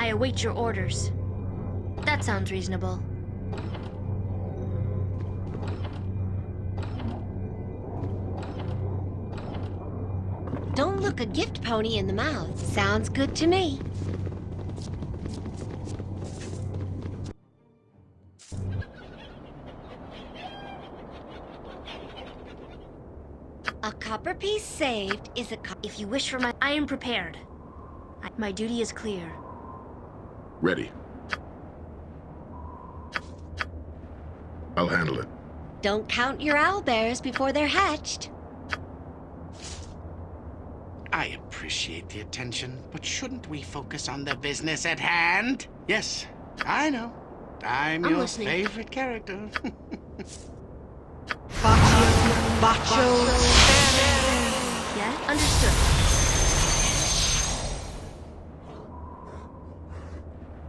I await your orders. That sounds reasonable. Don't look a gift pony in the mouth. Sounds good to me. A copper piece saved is a If you wish for my... I am prepared. My duty is clear. Ready. I'll handle it. Don't count your owlbears before they're hatched. I appreciate the attention, but shouldn't we focus on the business at hand? Yes, I know. I'm your listening. favorite character. Yeah? Understood.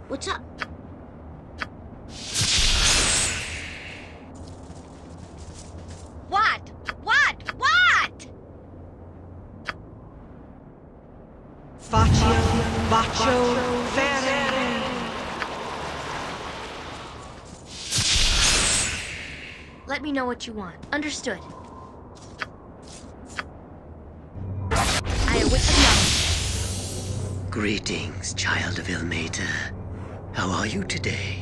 What's up? What? Let me know what you want. Understood. I await acknowledgement. Greetings, child of Ilmater. How are you today?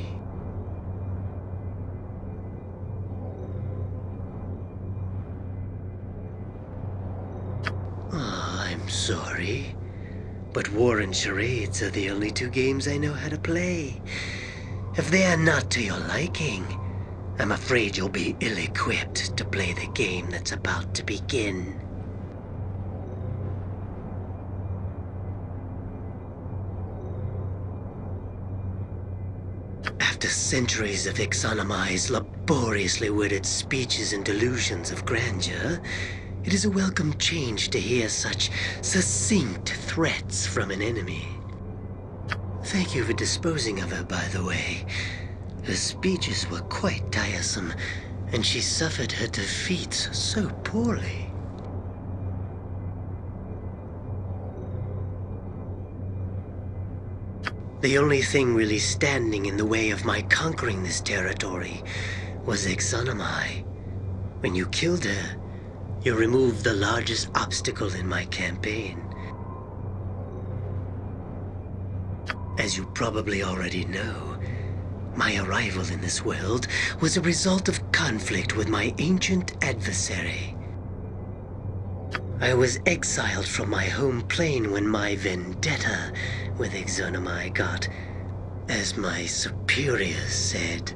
I'm sorry, but war and charades are the only two games I know how to play. If they are not to your liking, I'm afraid you'll be ill-equipped to play the game that's about to begin. After centuries of Ixonomai's laboriously worded speeches and delusions of grandeur, it is a welcome change to hear such succinct threats from an enemy. Thank you for disposing of her, by the way. Her speeches were quite tiresome, and she suffered her defeats so poorly. The only thing really standing in the way of my conquering this territory was Ixonomai. When you killed her, you removed the largest obstacle in my campaign. As you probably already know, my arrival in this world was a result of conflict with my ancient adversary. I was exiled from my home plane when my vendetta with Ixonomai got, as my superiors said,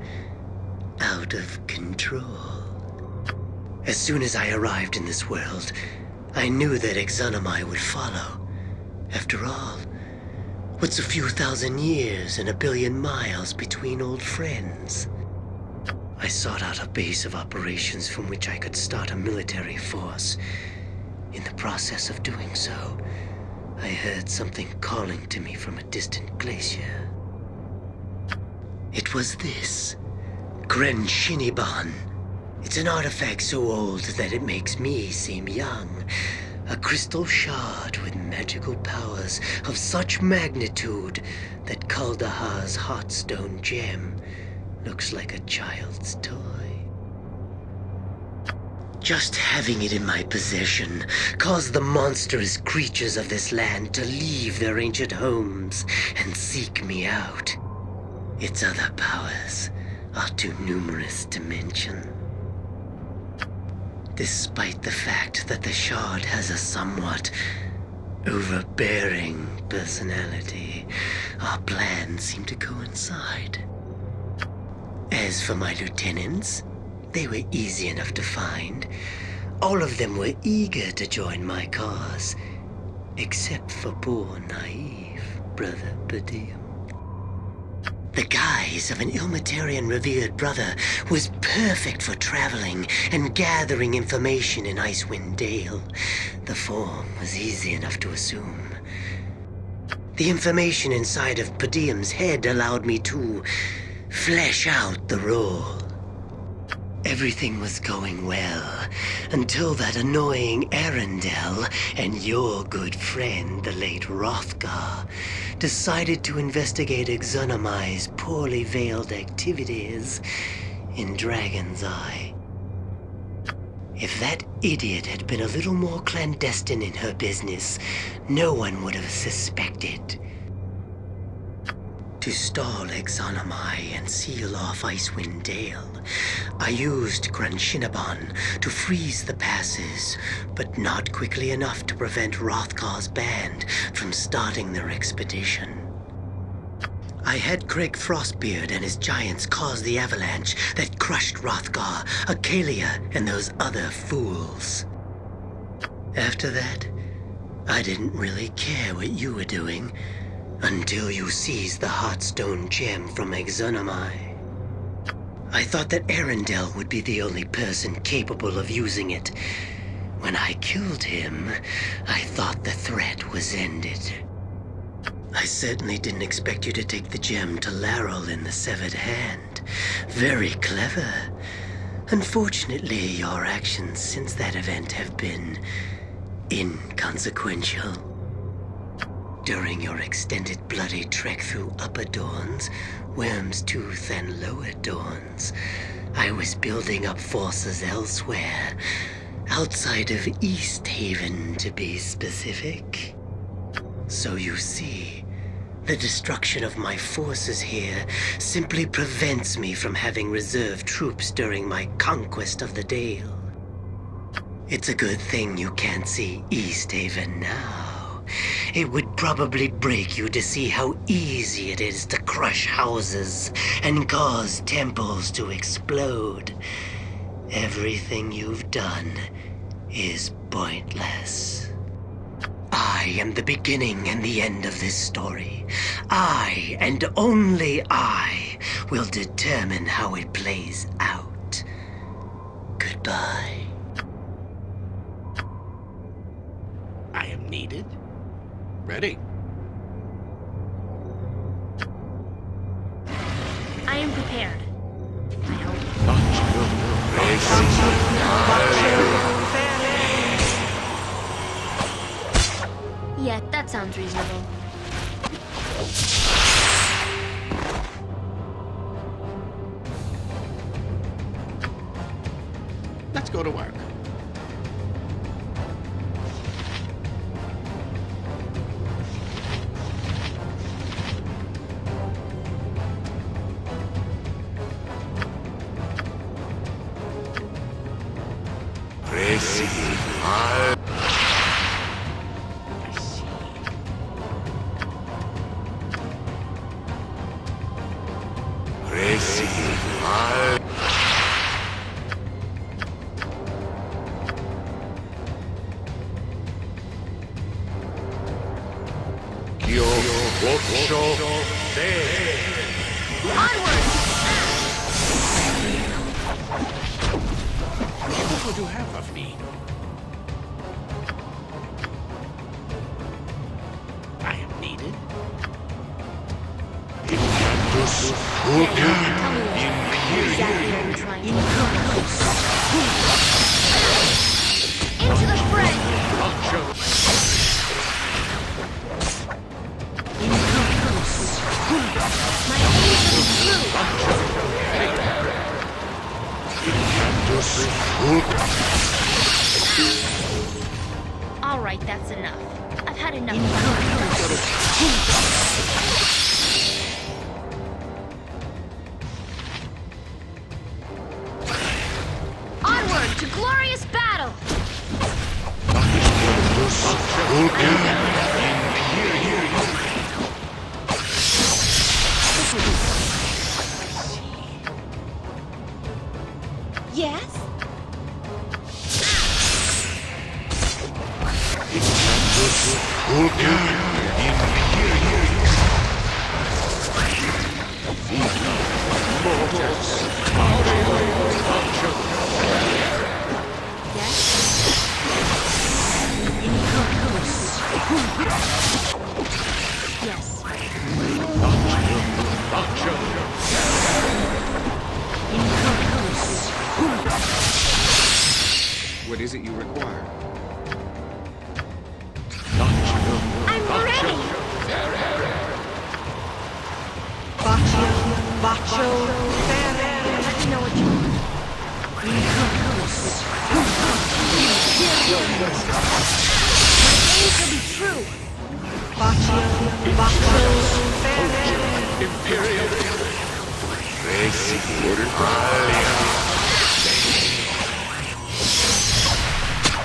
out of control. As soon as I arrived in this world, I knew that Ixonomai would follow. After all, what's a few thousand years and a billion miles between old friends? I sought out a base of operations from which I could start a military force. In the process of doing so, I heard something calling to me from a distant glacier. It was this, Gren Shiniban. It's an artifact so old that it makes me seem young. A crystal shard with magical powers of such magnitude that Kaldahar's Heartstone gem looks like a child's toy. Just having it in my possession caused the monstrous creatures of this land to leave their ancient homes and seek me out. Its other powers are too numerous to mention. Despite the fact that the shard has a somewhat overbearing personality, our plans seem to coincide. As for my lieutenants, they were easy enough to find. All of them were eager to join my cause, except for poor, naive Brother Poquelin. The guise of an Ilmatarian revered brother was perfect for traveling and gathering information in Icewind Dale. The form was easy enough to assume. The information inside of Poquelin's head allowed me to flesh out the role. Everything was going well until that annoying Arundel and your good friend, the late Hrothgar, decided to investigate Exonomai's poorly veiled activities in Dragon's Eye. If that idiot had been a little more clandestine in her business, no one would have suspected. To stall Exonomai and seal off Icewind Dale, I used Grunshinaban to freeze the passes, but not quickly enough to prevent Hrothgar's band from starting their expedition. I had Craig Frostbeard and his giants cause the avalanche that crushed Hrothgar, Acalia, and those other fools. After that, I didn't really care what you were doing, until you seized the Heartstone gem from Exonomai. I thought that Arendelle would be the only person capable of using it. When I killed him, I thought the threat was ended. I certainly didn't expect you to take the gem to Laurel in the Severed Hand. Very clever. Unfortunately, your actions since that event have been inconsequential. During your extended bloody trek through Upper Dawns, Worm's Tooth, and Lower Dawns, I was building up forces elsewhere, outside of East Haven to be specific. So you see, the destruction of my forces here simply prevents me from having reserve troops during my conquest of the Dale. It's a good thing you can't see East Haven now. It would probably break you to see how easy it is to crush houses and cause temples to explode. Everything you've done is pointless. I am the beginning and the end of this story. I, and only I, will determine how it plays out. Goodbye. I am needed. Ready. I am prepared. I hope. Yeah, that sounds reasonable. Let's go to work. What would you have of me? I am needed. Tell me exactly what you're trying to do. Into the fray! My all right, that's enough. I've had enough. Onward to glorious battle! Yes? Yes. What is it you require? I'm ready! Let me know what you want. My aim could be true. Imperial. Order.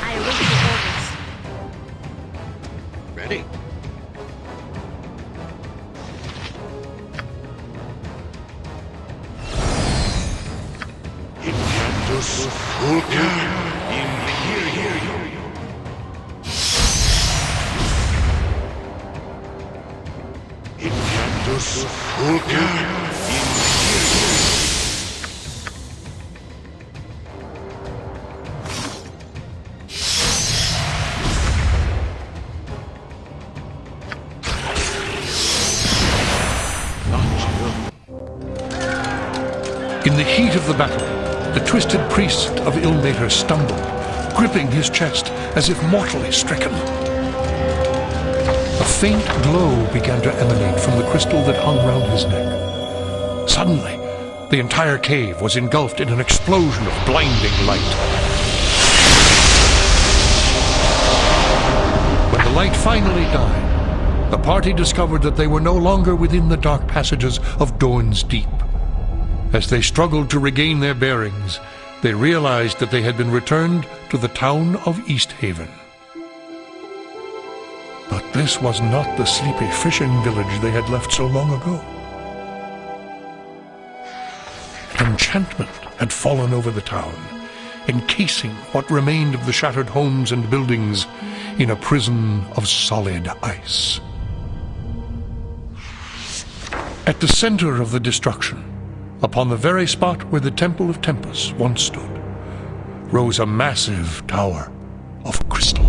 I await your orders. Ready? Imperatus Imperial. Imperatus Imperial. In the heat of the battle, the twisted priest of Ilmater stumbled, gripping his chest as if mortally stricken. A faint glow began to emanate from the crystal that hung round his neck. Suddenly, the entire cave was engulfed in an explosion of blinding light. When the light finally died, the party discovered that they were no longer within the dark passages of Dorn's Deep. As they struggled to regain their bearings, they realized that they had been returned to the town of Easthaven. But this was not the sleepy fishing village they had left so long ago. Enchantment had fallen over the town, encasing what remained of the shattered homes and buildings in a prison of solid ice. At the center of the destruction, upon the very spot where the Temple of Tempus once stood, rose a massive tower of crystal.